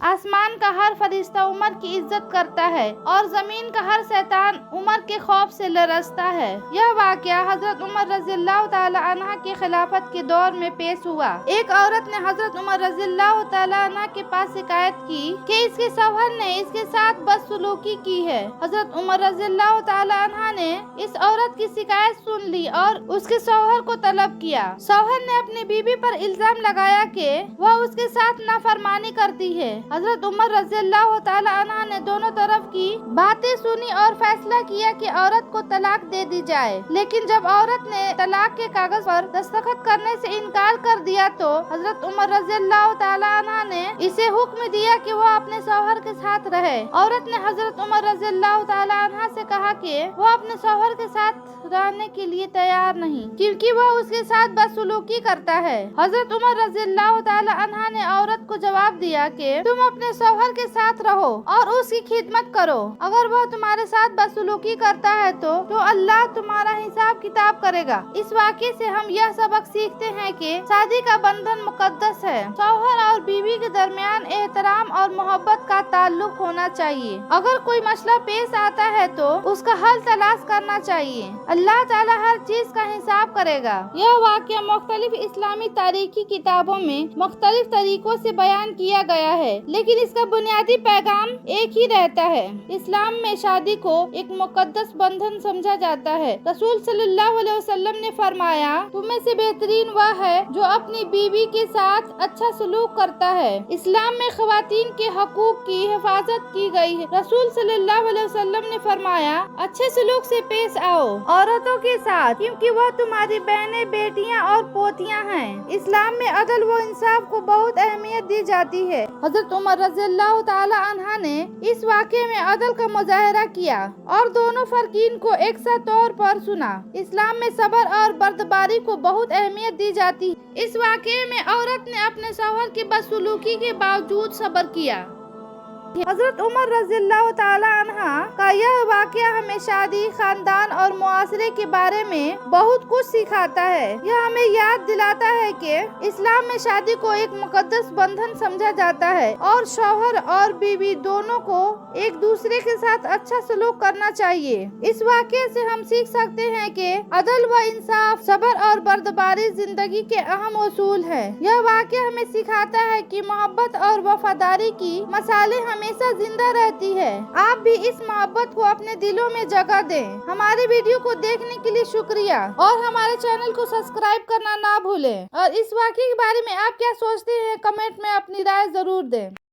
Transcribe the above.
आसमान का हर फरिश्ता उमर की इज्जत करता है और जमीन का हर शैतान उमर के खौफ से लरजता है। यह वाकया हजरत उमर रज़ियल्लाहु ताला अन्हा के खिलाफत के दौर में पेश हुआ। एक औरत ने हजरत उमर रज़ियल्लाहु ताला अन्हा के पास शिकायत की कि इसके शौहर ने इसके साथ बदसलूकी की है। हजरत उमर रज़ियल्लाहु ताला अन्हा ने इस औरत की शिकायत सुन ली और उसके शौहर को तलब किया। शौहर ने अपनी बीवी पर इल्जाम लगाया कि वह उसके साथ नाफरमानी करती है। हजरत उमर रज़ियल्लाहु ताला अन्हा ने दोनों तरफ की बातें सुनी और फैसला किया कि औरत को तलाक दे दी जाए। लेकिन जब औरत ने तलाक के कागज पर दस्तखत करने से इनकार कर दिया तो हजरत उमर रज़ियल्लाहु ताला अन्हा ने इसे हुक्म दिया कि वह अपने शौहर के साथ रहे। औरत ने हजरत उमर रज़ियल्लाहु ताला अन्हा से कहा कि वह अपने शौहर के साथ रहने के लिए तैयार नहीं, क्योंकि वह उसके साथ बदसलूकी करता है। हजरत उमर रज़ियल्लाहु ताला अन्हा ने औरत को जवाब दिया कि तुम अपने शौहर के साथ रहो और उसकी खिदमत करो। अगर वह तुम्हारे साथ बदसलूकी करता है तो अल्लाह तुम्हारा हिसाब किताब करेगा। इस वाक़े से हम यह सबक सीखते हैं कि शादी का बंधन मुकद्दस है। शौहर और बीवी के दरमियान एहतराम और मोहब्बत का ताल्लुक होना चाहिए। अगर कोई मसला पेश आता है तो उसका हल तलाश करना चाहिए। अल्लाह ताला हर चीज का हिसाब करेगा। यह वाक़या मुख्तलिफ इस्लामी तारीखी किताबों में मुख्तलिफ तरीकों से बयान किया गया है, लेकिन इसका बुनियादी पैगाम एक ही रहता है। इस्लाम में शादी को एक मुकद्दस बंधन समझा जाता है। रसूल सल्लल्लाहु अलैहि वसल्लम ने फरमाया, तुम्हें से बेहतरीन वह है जो अपनी बीवी के साथ अच्छा सलूक करता है। इस्लाम में ख़वातीन के हकूक की हिफाजत की गई है। रसूल सल्लल्लाहु अलैहि वसल्लम ने फरमाया, अच्छे सलूक से पेश आओ औरतों के साथ, क्योंकि वह तुम्हारी बहनें, बेटियां और पोतियां हैं। इस्लाम में अदल व इंसाफ को बहुत अहमियत दी जाती है। हजरत उमर रज़ियल्लाहु ताला अन्हा ने इस वाक़े में अदल का मुजाहरा किया और दोनों फरकीन को एक साथ तौर पर सुना। इस्लाम में सब्र और बर्दारी को बहुत अहमियत दी जाती है। इस वाक़े में औरत ने अपने शौहर की बदसलूकी के बावजूद सब्र किया। हजरत उमर रज़ियल्लाहु ताला अन्हा का यह वाक़या हमें शादी, खानदान और मुआशरे के बारे में बहुत कुछ सिखाता है। यह हमें याद दिलाता है कि इस्लाम में शादी को एक मुकद्दस बंधन समझा जाता है और शौहर और बीवी दोनों को एक दूसरे के साथ अच्छा सलूक करना चाहिए। इस वाक़ये से हम सीख सकते हैं कि अदल व इंसाफ, सब्र और बर्दारी जिंदगी के अहम उसूल हैं। यह वाक़या हमें सिखाता है कि मोहब्बत और वफादारी की मसाले हमेशा जिंदा रहती है। आप भी इस मोहब्बत को अपने दिलों में जगह दें। हमारे वीडियो को देखने के लिए शुक्रिया और हमारे चैनल को सब्सक्राइब करना ना भूलें। और इस वाक़ये के बारे में आप क्या सोचते हैं, कमेंट में अपनी राय जरूर दें।